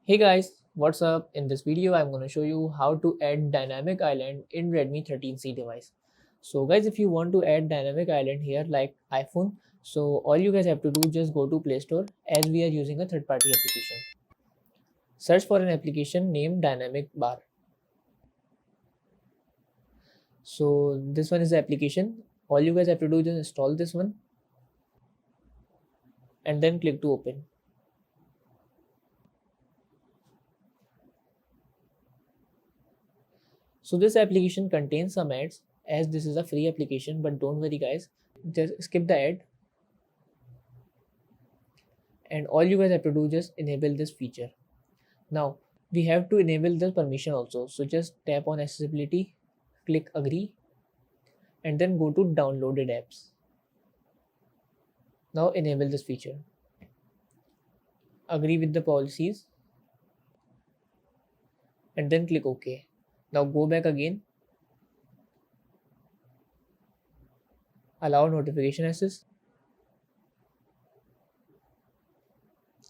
Hey guys, what's up? In this video, I'm going to show you how to add dynamic island in Redmi 13C device. So guys, if you want to add dynamic island here like iPhone, so all you guys have to do just go to Play Store as we are using a third-party application. Search for an application named Dynamic Bar. So this one is the application. All you guys have to do is just install this one and then click to open. So this application contains some ads as this is a free application, but don't worry guys, just skip the ad and all you guys have to do is just enable this feature. Now we have to enable the permission also. So just tap on accessibility, click agree and then go to downloaded apps. Now enable this feature. Agree with the policies and then click OK. Now go back again. Allow notification access.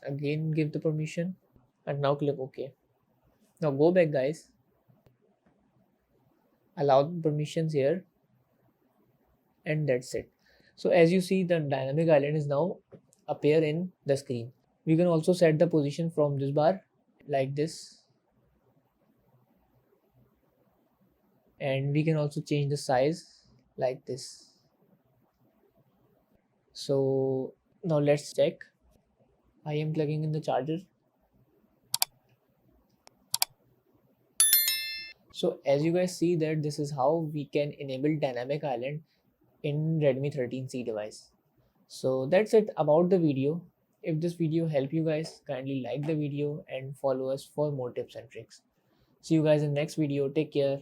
Again give the permission and now click OK. Now go back guys. Allow permissions here and that's it. So as you see, the dynamic island is now appear in the screen. We can also set the position from this bar like this, and we can also change the size like this. So now let's check. I am plugging in the charger. So as you guys see that this is how we can enable dynamic island in Redmi 13C device. So that's it about the video. If this video helped you guys, kindly like the video and follow us for more tips and tricks. See you guys in next video. Take care.